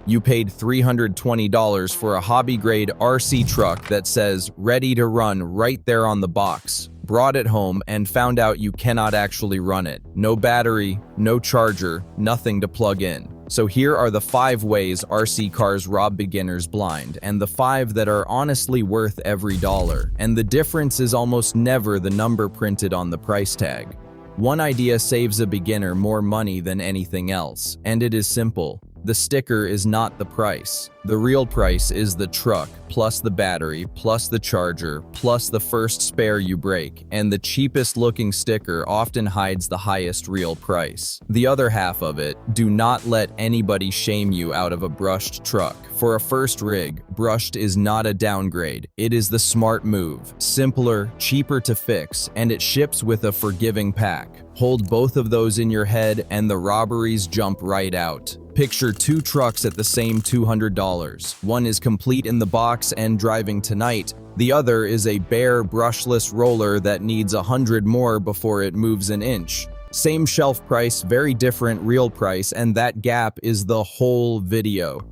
You paid $320 for a hobby-grade RC truck that says ready to run right there on the box. Brought it home and found out you cannot actually run it. No battery, no charger, nothing to plug in. So here are the 5 ways RC cars rob beginners blind, and the 5 that are honestly worth every dollar. And the difference is almost never the number printed on the price tag. One idea saves a beginner more money than anything else, and it is simple. The sticker is not the price. The real price is the truck, plus the battery, plus the charger, plus the first spare you break, and the cheapest looking sticker often hides the highest real price. The other half of it, do not let anybody shame you out of a brushed truck. For a first rig, brushed is not a downgrade. It is the smart move. Simpler, cheaper to fix, and it ships with a forgiving pack. Hold both of those in your head and the robberies jump right out. Picture 2 trucks at the same $200. One is complete in the box and driving tonight. The other is a bare, brushless roller that needs 100 more before it moves an inch. Same shelf price, very different real price, and that gap is the whole video.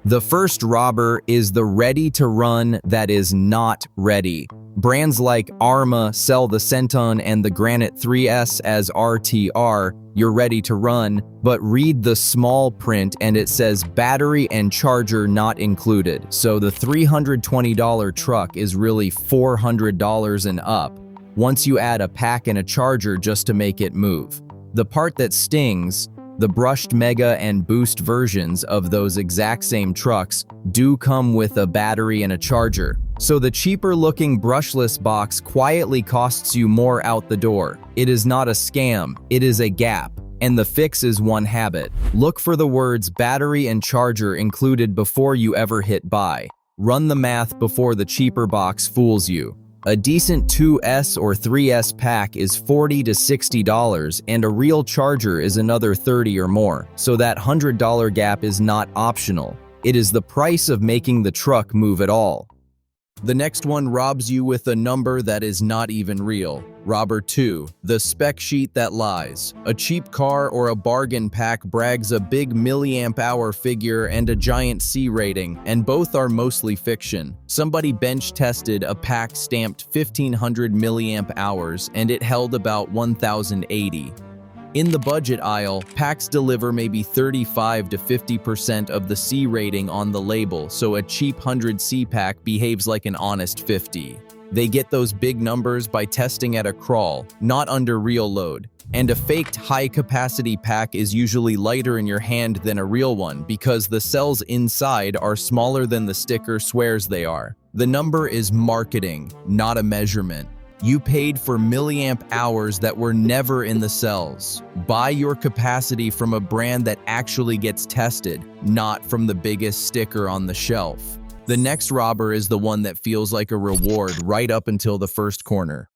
The first robber is the ready-to-run that is not ready. Brands like ARRMA sell the Centon and the Granite 3S as RTR, you're ready to run, but read the small print and it says battery and charger not included. So the $320 truck is really $400 and up, once you add a pack and a charger just to make it move. The part that stings, the brushed Mega and Boost versions of those exact same trucks do come with a battery and a charger. So the cheaper looking brushless box quietly costs you more out the door. It is not a scam, it is a gap. And the fix is one habit. Look for the words battery and charger included before you ever hit buy. Run the math before the cheaper box fools you. A decent 2S or 3S pack is $40 to $60 and a real charger is another $30 or more, so that $100 gap is not optional. It is the price of making the truck move at all. The next one robs you with a number that is not even real. Robber 2, the spec sheet that lies. A cheap car or a bargain pack brags a big milliamp hour figure and a giant C rating, and both are mostly fiction. Somebody bench tested a pack stamped 1500 milliamp hours and it held about 1080. In the budget aisle, packs deliver maybe 35 to 50% of the C rating on the label, so a cheap 100C pack behaves like an honest 50. They get those big numbers by testing at a crawl, not under real load. And a faked high-capacity pack is usually lighter in your hand than a real one because the cells inside are smaller than the sticker swears they are. The number is marketing, not a measurement. You paid for milliamp hours that were never in the cells. Buy your capacity from a brand that actually gets tested, not from the biggest sticker on the shelf. The next robber is the one that feels like a reward right up until the first corner.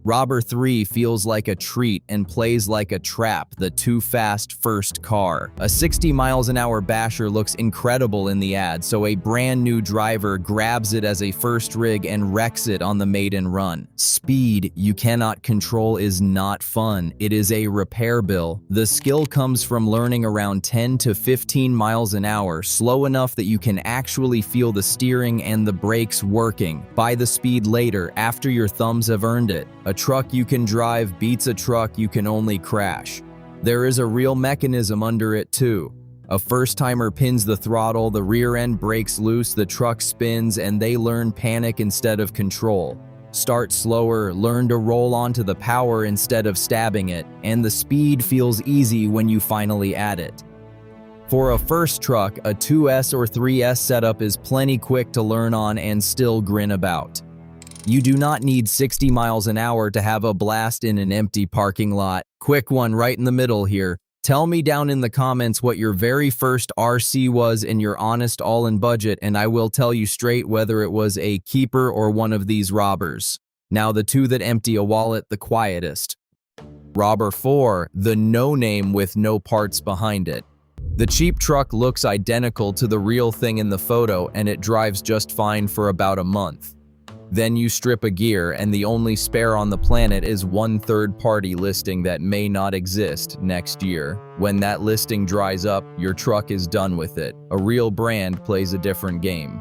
Robber 3 feels like a treat and plays like a trap, the too fast first car. A 60 miles an hour basher looks incredible in the ad, so a brand new driver grabs it as a first rig and wrecks it on the maiden run. Speed you cannot control is not fun, it is a repair bill. The skill comes from learning around 10 to 15 miles an hour, slow enough that you can actually feel the steering and the brakes working. Buy the speed later, after your thumbs have earned it. A truck you can drive beats a truck you can only crash. There is a real mechanism under it too. A first-timer pins the throttle, the rear end breaks loose, the truck spins, and they learn panic instead of control. Start slower, learn to roll onto the power instead of stabbing it, and the speed feels easy when you finally add it. For a first truck, a 2S or 3S setup is plenty quick to learn on and still grin about. You do not need 60 miles an hour to have a blast in an empty parking lot. Quick one right in the middle here. Tell me down in the comments what your very first RC was in your honest all-in budget, and I will tell you straight whether it was a keeper or one of these robbers. Now the two that empty a wallet the quietest. Robber 4, the no-name with no parts behind it. The cheap truck looks identical to the real thing in the photo and it drives just fine for about a month. Then you strip a gear and the only spare on the planet is one third-party listing that may not exist next year. When that listing dries up, your truck is done with it. A real brand plays a different game.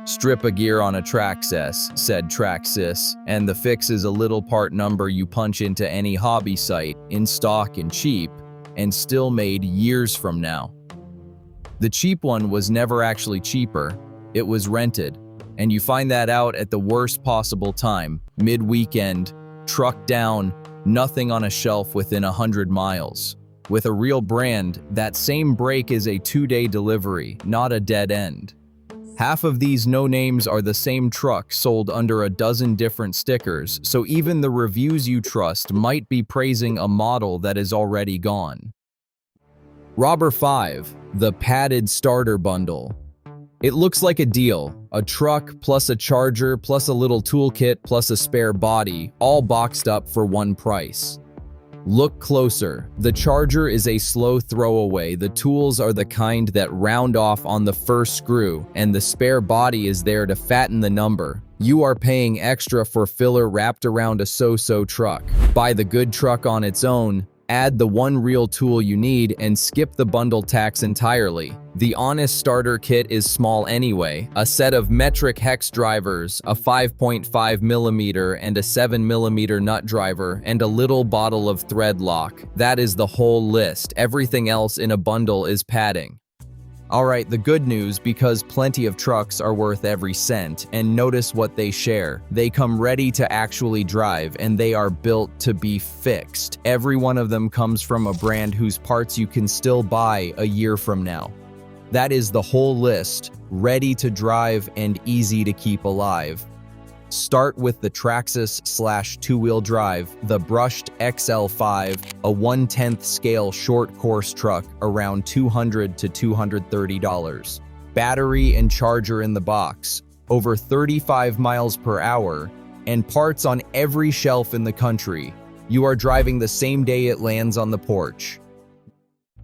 Strip a gear on a Traxxas, said Traxxas, and the fix is a little part number you punch into any hobby site, in stock and cheap, and still made years from now. The cheap one was never actually cheaper, it was rented. And you find that out at the worst possible time, mid-weekend, truck down, nothing on a shelf within 100 miles. With a real brand, that same break is a 2-day delivery, not a dead end. Half of these no-names are the same truck sold under a dozen different stickers, so even the reviews you trust might be praising a model that is already gone. Robber 5, the padded starter bundle. It looks like a deal, a truck plus a charger plus a little toolkit plus a spare body, all boxed up for one price. Look closer. The charger is a slow throwaway, the tools are the kind that round off on the first screw, and the spare body is there to fatten the number. You are paying extra for filler wrapped around a so-so truck. Buy the good truck on its own, add the one real tool you need, and skip the bundle tax entirely. The honest starter kit is small anyway, a set of metric hex drivers, a 5.5mm and a 7mm nut driver, and a little bottle of thread lock. That is the whole list. Everything else in a bundle is padding. Alright, the good news, because plenty of trucks are worth every cent, and notice what they share. They come ready to actually drive, and they are built to be fixed. Every one of them comes from a brand whose parts you can still buy a year from now. That is the whole list, ready to drive and easy to keep alive. Start with the Traxxas / two-wheel drive, the brushed XL5, a 1/10 scale short course truck, around $200 to $230. Battery and charger in the box, over 35 miles per hour, and parts on every shelf in the country. You are driving the same day it lands on the porch.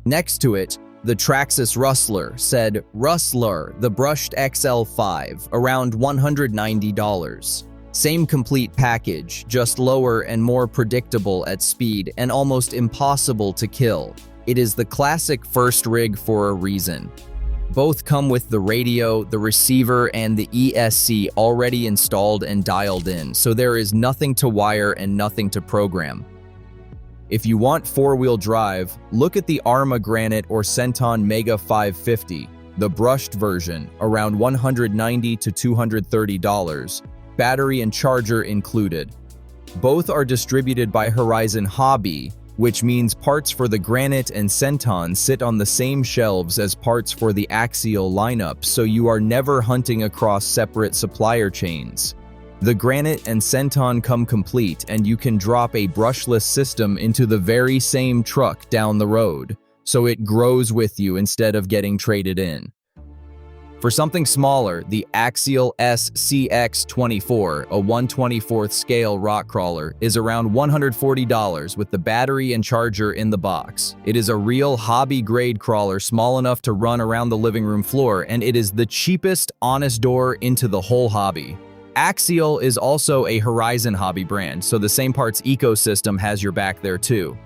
Next to it, the Traxxas Rustler, said Rustler, the brushed XL5, around $190. Same complete package, just lower and more predictable at speed and almost impossible to kill. It is the classic first rig for a reason. Both come with the radio, the receiver, and the ESC already installed and dialed in, so there is nothing to wire and nothing to program. If you want four-wheel drive, look at the ARRMA Granite or Centon Mega 550, the brushed version, around $190 to $230, battery and charger included. Both are distributed by Horizon Hobby, which means parts for the Granite and Centon sit on the same shelves as parts for the Axial lineup, so you are never hunting across separate supplier chains. The Granite and Centon come complete, and you can drop a brushless system into the very same truck down the road, so it grows with you instead of getting traded in. For something smaller, the Axial SCX24, a 1/24 scale rock crawler, is around $140 with the battery and charger in the box. It is a real hobby-grade crawler small enough to run around the living room floor, and it is the cheapest, honest door into the whole hobby. Axial is also a Horizon Hobby brand, so the same parts ecosystem has your back there too.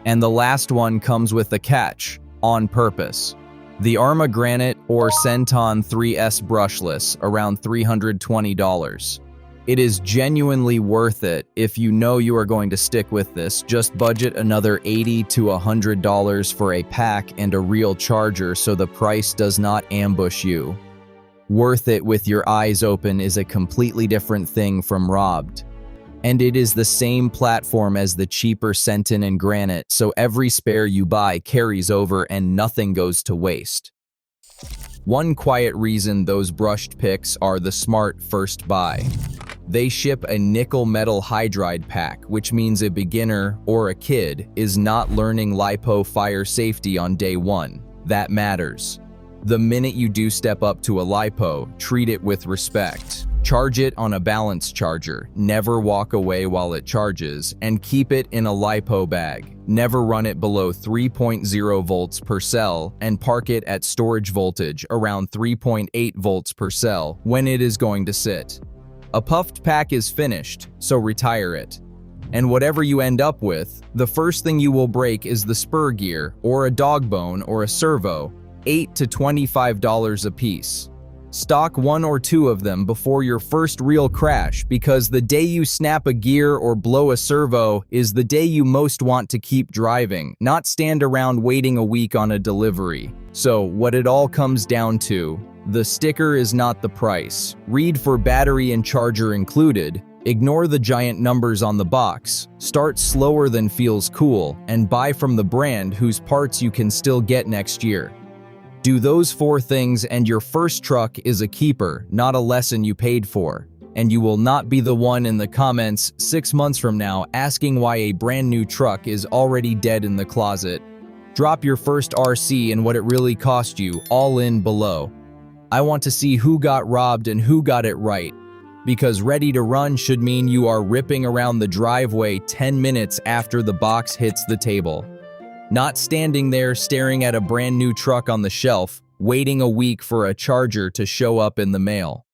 And the last one comes with a catch, on purpose. The ARRMA Granite or Centon 3S brushless, around $320. It is genuinely worth it if you know you are going to stick with this. Just budget another $80 to $100 for a pack and a real charger so the price does not ambush you. Worth it with your eyes open is a completely different thing from robbed. And it is the same platform as the cheaper Centon and Granite, so every spare you buy carries over and nothing goes to waste. One quiet reason those brushed picks are the smart first buy. They ship a nickel metal hydride pack, which means a beginner or a kid is not learning LiPo fire safety on day one. That matters. The minute you do step up to a LiPo, treat it with respect. Charge it on a balance charger, never walk away while it charges, and keep it in a LiPo bag. Never run it below 3.0 volts per cell and park it at storage voltage around 3.8 volts per cell when it is going to sit. A puffed pack is finished, so retire it. And whatever you end up with, the first thing you will break is the spur gear, or a dog bone, or a servo, $8 to $25 a piece. Stock 1 or 2 of them before your first real crash, because the day you snap a gear or blow a servo is the day you most want to keep driving, not stand around waiting a week on a delivery. So, what it all comes down to, the sticker is not the price. Read for battery and charger included, ignore the giant numbers on the box, start slower than feels cool, and buy from the brand whose parts you can still get next year. Do those 4 things and your first truck is a keeper, not a lesson you paid for. And you will not be the one in the comments 6 months from now asking why a brand new truck is already dead in the closet. Drop your first RC and what it really cost you all in below. I want to see who got robbed and who got it right. Because ready to run should mean you are ripping around the driveway 10 minutes after the box hits the table. Not standing there staring at a brand new truck on the shelf, waiting a week for a charger to show up in the mail.